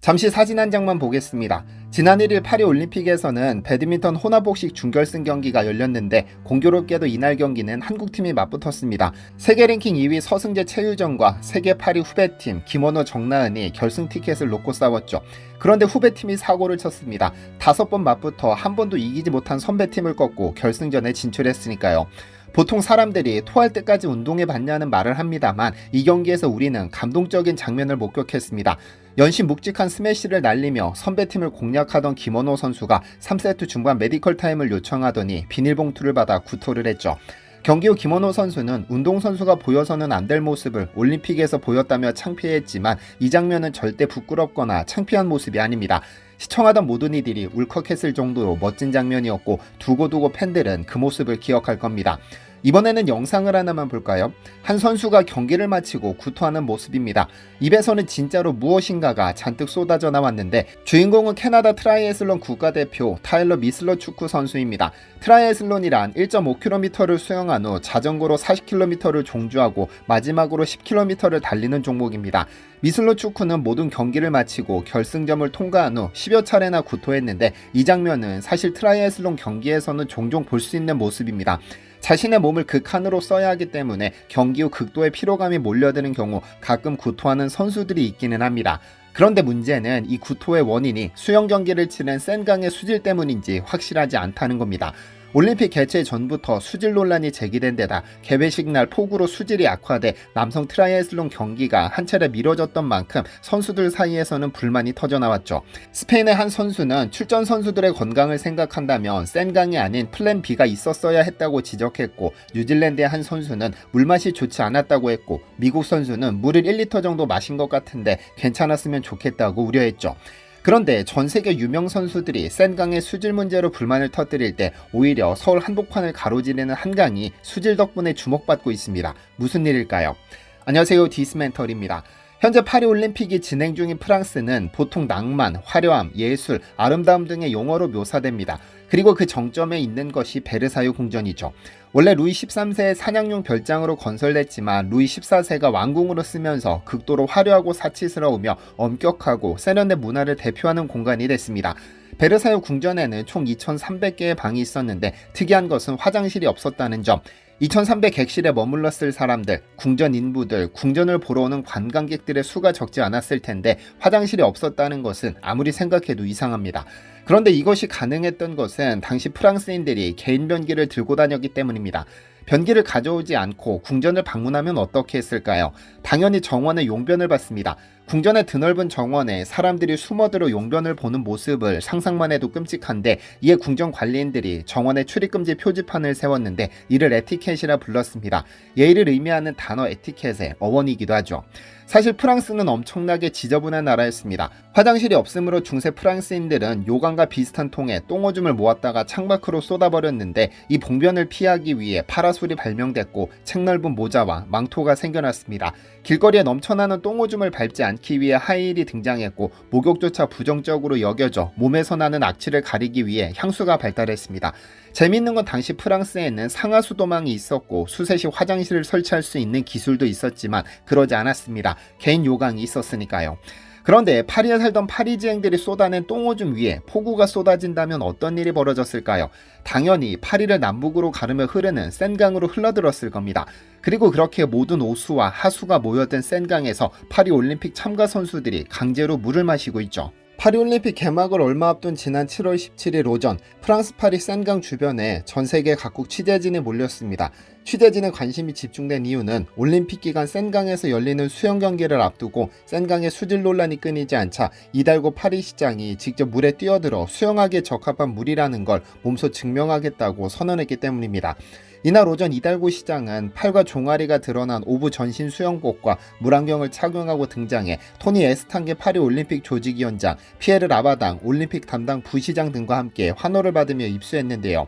잠시 사진 한 장만 보겠습니다. 지난 1일 파리올림픽에서는 배드민턴 혼합복식 준결승 경기가 열렸는데 공교롭게도 이날 경기는 한국팀이 맞붙었습니다. 세계 랭킹 2위 서승재 최유정과 세계 8위 후배팀 김원호 정나은이 결승 티켓을 놓고 싸웠죠. 그런데 후배팀이 사고를 쳤습니다. 5번 맞붙어 한 번도 이기지 못한 선배팀을 꺾고 결승전에 진출했으니까요. 보통 사람들이 토할 때까지 운동해봤냐는 말을 합니다만 이 경기에서 우리는 감동적인 장면을 목격했습니다. 연신 묵직한 스매시를 날리며 선배팀을 공략하던 김원호 선수가 3세트 중반 메디컬 타임을 요청하더니 비닐봉투를 받아 구토를 했죠. 경기 후 김원호 선수는 운동선수가 보여서는 안 될 모습을 올림픽에서 보였다며 창피했지만 이 장면은 절대 부끄럽거나 창피한 모습이 아닙니다. 시청하던 모든 이들이 울컥했을 정도로 멋진 장면이었고 두고두고 팬들은 그 모습을 기억할 겁니다. 이번에는 영상을 하나만 볼까요? 한 선수가 경기를 마치고 구토하는 모습입니다. 입에서는 진짜로 무엇인가가 잔뜩 쏟아져 나왔는데 주인공은 캐나다 트라이애슬론 국가대표 타일러 미슬러 축구 선수입니다. 트라이애슬론이란 1.5km를 수영한 후 자전거로 40km를 종주하고 마지막으로 10km를 달리는 종목입니다. 미슬러 축구는 모든 경기를 마치고 결승점을 통과한 후 10여 차례나 구토했는데 이 장면은 사실 트라이애슬론 경기에서는 종종 볼 수 있는 모습입니다. 자신의 몸을 극한으로 써야 하기 때문에 경기 후 극도의 피로감이 몰려드는 경우 가끔 구토하는 선수들이 있기는 합니다. 그런데 문제는 이 구토의 원인이 수영 경기를 치른 센 강의 수질 때문인지 확실하지 않다는 겁니다. 올림픽 개최 전부터 수질 논란이 제기된 데다 개회식 날 폭우로 수질이 악화돼 남성 트라이애슬론 경기가 한 차례 미뤄졌던 만큼 선수들 사이에서는 불만이 터져나왔죠. 스페인의 한 선수는 출전 선수들의 건강을 생각한다면 센 강이 아닌 플랜 B가 있었어야 했다고 지적했고, 뉴질랜드의 한 선수는 물맛이 좋지 않았다고 했고, 미국 선수는 물을 1리터 정도 마신 것 같은데 괜찮았으면 좋겠다고 우려했죠. 그런데 전 세계 유명 선수들이 센 강의 수질 문제로 불만을 터뜨릴 때 오히려 서울 한복판을 가로지르는 한강이 수질 덕분에 주목받고 있습니다. 무슨 일일까요? 안녕하세요, 디스멘털입니다. 현재 파리올림픽이 진행 중인 프랑스는 보통 낭만, 화려함, 예술, 아름다움 등의 용어로 묘사됩니다. 그리고 그 정점에 있는 것이 베르사유 궁전이죠. 원래 루이 13세의 사냥용 별장으로 건설됐지만 루이 14세가 왕궁으로 쓰면서 극도로 화려하고 사치스러우며 엄격하고 세련된 문화를 대표하는 공간이 됐습니다. 베르사유 궁전에는 총 2,300개의 방이 있었는데 특이한 것은 화장실이 없었다는 점. 2,300 객실에 머물렀을 사람들, 궁전 인부들, 궁전을 보러 오는 관광객들의 수가 적지 않았을 텐데 화장실이 없었다는 것은 아무리 생각해도 이상합니다. 그런데 이것이 가능했던 것은 당시 프랑스인들이 개인 변기를 들고 다녔기 때문입니다. 변기를 가져오지 않고 궁전을 방문하면 어떻게 했을까요? 당연히 정원의 용변을 봤습니다. 궁전의 드넓은 정원에 사람들이 숨어들어 용변을 보는 모습을 상상만 해도 끔찍한데, 이에 궁전 관리인들이 정원에 출입금지 표지판을 세웠는데 이를 에티켓이라 불렀습니다. 예의를 의미하는 단어 에티켓의 어원이기도 하죠. 사실 프랑스는 엄청나게 지저분한 나라였습니다. 화장실이 없으므로 중세 프랑스인들은 요강과 비슷한 통에 똥오줌을 모았다가 창밖으로 쏟아버렸는데 이 봉변을 피하기 위해 파라솔이 발명됐고 책넓은 모자와 망토가 생겨났습니다. 길거리에 넘쳐나는 똥오줌을 밟지 않기 위해 하이힐이 등장했고 목욕조차 부정적으로 여겨져 몸에서 나는 악취를 가리기 위해 향수가 발달했습니다. 재미있는 건 당시 프랑스에는 상하수도망이 있었고 수세식 화장실을 설치할 수 있는 기술도 있었지만 그러지 않았습니다. 개인 요강이 있었으니까요. 그런데 파리에 살던 파리지앵들이 쏟아낸 똥오줌 위에 폭우가 쏟아진다면 어떤 일이 벌어졌을까요? 당연히 파리를 남북으로 가르며 흐르는 센강으로 흘러들었을 겁니다. 그리고 그렇게 모든 오수와 하수가 모여든 센강에서 파리올림픽 참가 선수들이 강제로 물을 마시고 있죠. 파리올림픽 개막을 얼마 앞둔 지난 7월 17일 오전, 프랑스 파리 센강 주변에 전 세계 각국 취재진이 몰렸습니다. 취재진의 관심이 집중된 이유는 올림픽 기간 센강에서 열리는 수영 경기를 앞두고 센강의 수질 논란이 끊이지 않자 이달고 파리 시장이 직접 물에 뛰어들어 수영하기에 적합한 물이라는 걸 몸소 증명하겠다고 선언했기 때문입니다. 이날 오전 이달고 시장은 팔과 종아리가 드러난 오브 전신 수영복과 물안경을 착용하고 등장해 토니 에스탕게 파리올림픽 조직위원장, 피에르 라바당 올림픽 담당 부시장 등과 함께 환호를 받으며 입수했는데요.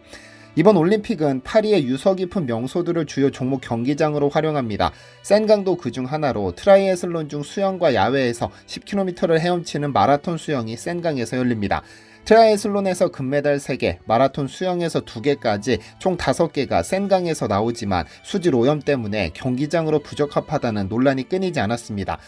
이번 올림픽은 파리의 유서 깊은 명소들을 주요 종목 경기장으로 활용합니다. 센강도 그중 하나로 트라이애슬론 중 수영과 야외에서 10km를 헤엄치는 마라톤 수영이 센강에서 열립니다. 트라이애슬론에서 금메달 3개, 마라톤 수영에서 2개까지 총 5개가 센강에서 나오지만 수질 오염 때문에 경기장으로 부적합하다는 논란이 끊이지 않았습니다.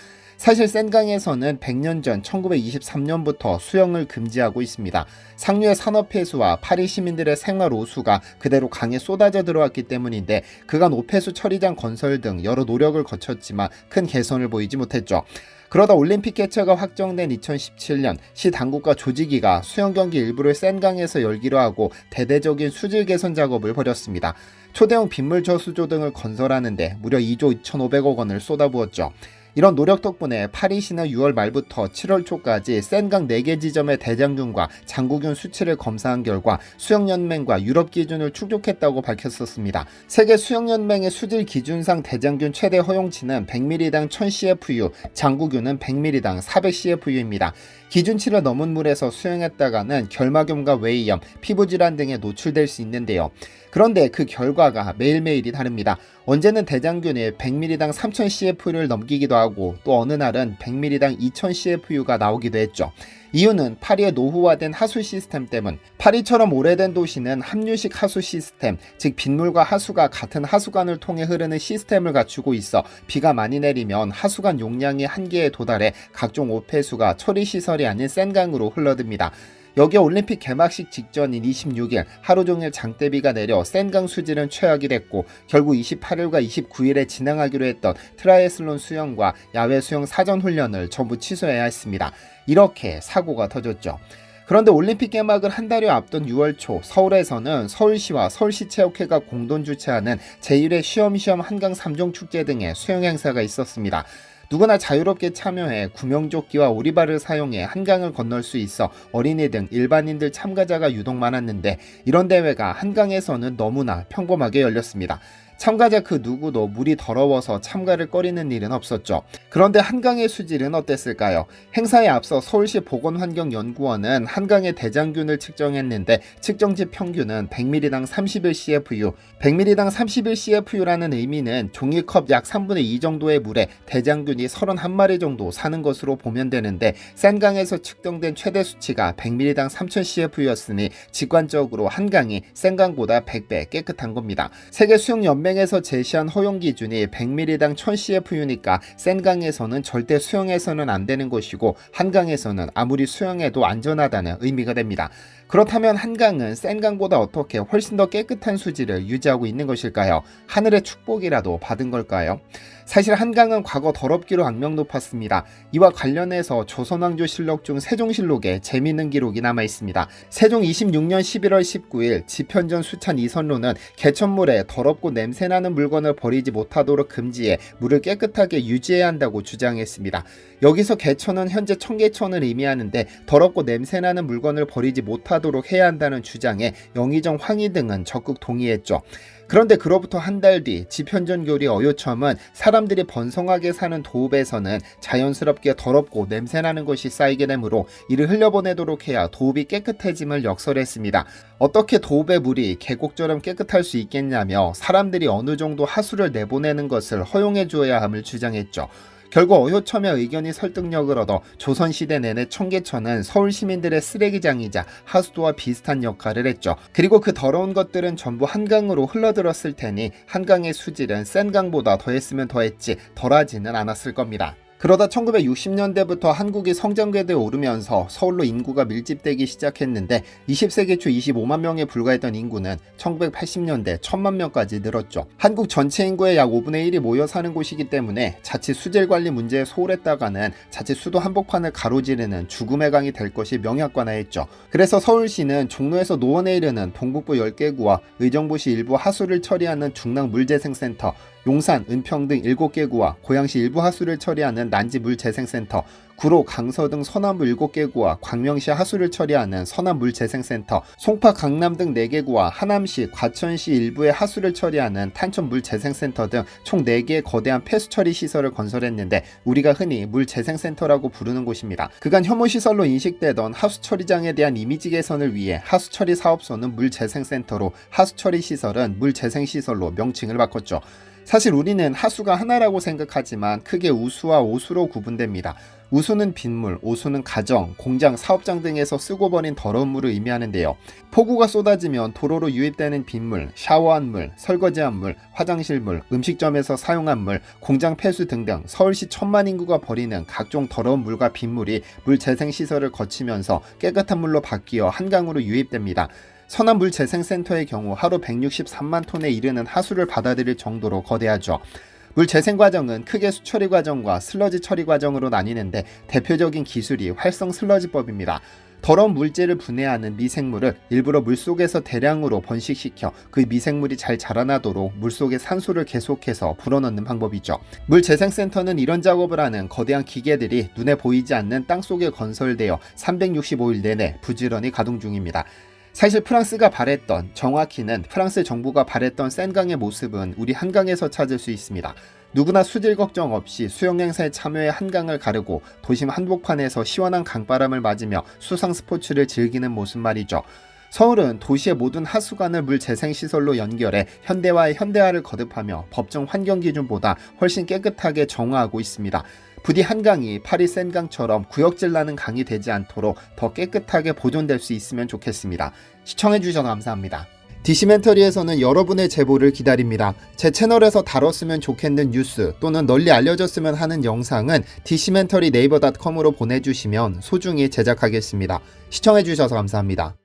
사실 센강에서는 100년 전 1923년부터 수영을 금지하고 있습니다. 상류의 산업폐수와 파리 시민들의 생활 오수가 그대로 강에 쏟아져 들어왔기 때문인데 그간 오폐수 처리장 건설 등 여러 노력을 거쳤지만 큰 개선을 보이지 못했죠. 그러다 올림픽 개최가 확정된 2017년 시 당국과 조직위가 수영 경기 일부를 센강에서 열기로 하고 대대적인 수질 개선 작업을 벌였습니다. 초대형 빗물 저수조 등을 건설하는데 무려 2조 2,500억 원을 쏟아부었죠. 이런 노력 덕분에 파리시는 6월 말부터 7월 초까지 센강 4개 지점의 대장균과 장구균 수치를 검사한 결과 수영연맹과 유럽 기준을 충족했다고 밝혔었습니다. 세계 수영연맹의 수질 기준상 대장균 최대 허용치는 100ml당 1000CFU, 장구균은 100ml당 400CFU입니다. 기준치를 넘은 물에서 수영했다가는 결막염과 외이염, 피부질환 등에 노출될 수 있는데요. 그런데 그 결과가 매일매일이 다릅니다. 언제는 대장균이 100ml당 3000CFU를 넘기기도 하고 또 어느 날은 100ml당 2000CFU가 나오기도 했죠. 이유는 파리의 노후화된 하수 시스템 때문. 파리처럼 오래된 도시는 합류식 하수 시스템, 즉 빗물과 하수가 같은 하수관을 통해 흐르는 시스템을 갖추고 있어 비가 많이 내리면 하수관 용량이 한계에 도달해 각종 오폐수가 처리시설이 아닌 센강으로 흘러듭니다. 여기에 올림픽 개막식 직전인 26일 하루 종일 장대비가 내려 센강 수질은 최악이 됐고 결국 28일과 29일에 진행하기로 했던 트라이애슬론 수영과 야외 수영 사전 훈련을 전부 취소해야 했습니다. 이렇게 사고가 터졌죠. 그런데 올림픽 개막을 한 달여 앞둔 6월 초 서울에서는 서울시와 서울시체육회가 공동 주최하는 제1회 쉬엄쉬엄 한강 3종 축제 등의 수영 행사가 있었습니다. 누구나 자유롭게 참여해 구명조끼와 오리발을 사용해 한강을 건널 수 있어 어린이 등 일반인들 참가자가 유독 많았는데 이런 대회가 한강에서는 너무나 평범하게 열렸습니다. 참가자 그 누구도 물이 더러워서 참가를 꺼리는 일은 없었죠. 그런데 한강의 수질은 어땠을까요? 행사에 앞서 서울시 보건환경연구원은 한강의 대장균을 측정했는데 측정치 평균은 100ml당 31CFU, 100ml당 31CFU라는 의미는 종이컵 약 3분의 2 정도의 물에 대장균이 31마리 정도 사는 것으로 보면 되는데 센강에서 측정된 최대 수치가 100ml당 3000CFU였으니 직관적으로 한강이 센강보다 100배 깨끗한 겁니다. 세계수영연맹 에서 제시한 허용 기준이 100ml당 1000CFU니까 센강에서는 절대 수영해서는 안 되는 것이고 한강에서는 아무리 수영해도 안전하다는 의미가 됩니다. 그렇다면 한강은 센강보다 어떻게 훨씬 더 깨끗한 수질을 유지하고 있는 것일까요? 하늘의 축복이라도 받은 걸까요? 사실 한강은 과거 더럽기로 악명 높았습니다. 이와 관련해서 조선왕조실록 중 세종실록에 재미있는 기록이 남아있습니다. 세종 26년 11월 19일 지편전 수찬 이선로는 개천물에 더럽고 냄새나는 물건을 버리지 못하도록 금지해 물을 깨끗하게 유지해야 한다고 주장했습니다. 여기서 개천은 현재 청계천을 의미하는데 더럽고 냄새나는 물건을 버리지 못하도록 해야 한다는 주장에 영의정 황희 등은 적극 동의했죠. 그런데 그로부터 한 달 뒤 지편전교리 어요첨은 사람들이 번성하게 사는 도읍에서는 자연스럽게 더럽고 냄새나는 것이 쌓이게 되므로 이를 흘려보내도록 해야 도읍이 깨끗해짐을 역설했습니다. 어떻게 도읍의 물이 계곡처럼 깨끗할 수 있겠냐며 사람들이 어느 정도 하수를 내보내는 것을 허용해 주어야 함을 주장했죠. 결국 어효첨의 의견이 설득력을 얻어 조선시대 내내 청계천은 서울 시민들의 쓰레기장이자 하수도와 비슷한 역할을 했죠. 그리고 그 더러운 것들은 전부 한강으로 흘러들었을 테니 한강의 수질은 센강보다 더했으면 더했지 덜하지는 않았을 겁니다. 그러다 1960년대부터 한국이 성장궤도에 오르면서 서울로 인구가 밀집되기 시작했는데 20세기 초 25만 명에 불과했던 인구는 1980년대 1000만 명까지 늘었죠. 한국 전체 인구의 약 5분의 1이 모여 사는 곳이기 때문에 자칫 수질 관리 문제에 소홀했다가는 자칫 수도 한복판을 가로지르는 죽음의 강이 될 것이 명약관화했죠. 그래서 서울시는 종로에서 노원에 이르는 동북부 10개구와 의정부시 일부 하수를 처리하는 중랑 물재생센터, 용산, 은평 등 7개 구와 고양시 일부 하수를 처리하는 난지 물재생센터, 구로, 강서 등 서남부 7개 구와 광명시 하수를 처리하는 서남 물재생센터, 송파, 강남 등 4개 구와 하남시, 과천시 일부의 하수를 처리하는 탄천 물재생센터 등 총 4개의 거대한 폐수 처리 시설을 건설했는데 우리가 흔히 물재생센터라고 부르는 곳입니다. 그간 혐오시설로 인식되던 하수처리장에 대한 이미지 개선을 위해 하수처리 사업소는 물재생센터로 하수처리 시설은 물재생시설로 명칭을 바꿨죠. 사실 우리는 하수가 하나라고 생각하지만 크게 우수와 오수로 구분됩니다. 우수는 빗물, 오수는 가정, 공장, 사업장 등에서 쓰고 버린 더러운 물을 의미하는데요. 폭우가 쏟아지면 도로로 유입되는 빗물, 샤워한 물, 설거지한 물, 화장실 물, 음식점에서 사용한 물, 공장 폐수 등등 서울시 1000만 인구가 버리는 각종 더러운 물과 빗물이 물재생시설을 거치면서 깨끗한 물로 바뀌어 한강으로 유입됩니다. 서남물재생센터의 경우 하루 163만 톤에 이르는 하수를 받아들일 정도로 거대하죠. 물 재생 과정은 크게 수처리 과정과 슬러지 처리 과정으로 나뉘는데 대표적인 기술이 활성 슬러지법입니다. 더러운 물질을 분해하는 미생물을 일부러 물속에서 대량으로 번식시켜 그 미생물이 잘 자라나도록 물속에 산소를 계속해서 불어넣는 방법이죠. 물재생센터는 이런 작업을 하는 거대한 기계들이 눈에 보이지 않는 땅속에 건설되어 365일 내내 부지런히 가동 중입니다. 사실 프랑스가 바랬던, 정확히는 프랑스 정부가 바랬던 센강의 모습은 우리 한강에서 찾을 수 있습니다. 누구나 수질 걱정 없이 수영 행사에 참여해 한강을 가르고 도심 한복판에서 시원한 강바람을 맞으며 수상 스포츠를 즐기는 모습 말이죠. 서울은 도시의 모든 하수관을 물재생시설로 연결해 현대화의 현대화를 거듭하며 법정 환경기준보다 훨씬 깨끗하게 정화하고 있습니다. 부디 한강이 파리 센강처럼 구역질 나는 강이 되지 않도록 더 깨끗하게 보존될 수 있으면 좋겠습니다. 시청해주셔서 감사합니다. 디시멘터리에서는 여러분의 제보를 기다립니다. 제 채널에서 다뤘으면 좋겠는 뉴스 또는 널리 알려졌으면 하는 영상은 디시멘터리 네이버.com으로 보내주시면 소중히 제작하겠습니다. 시청해주셔서 감사합니다.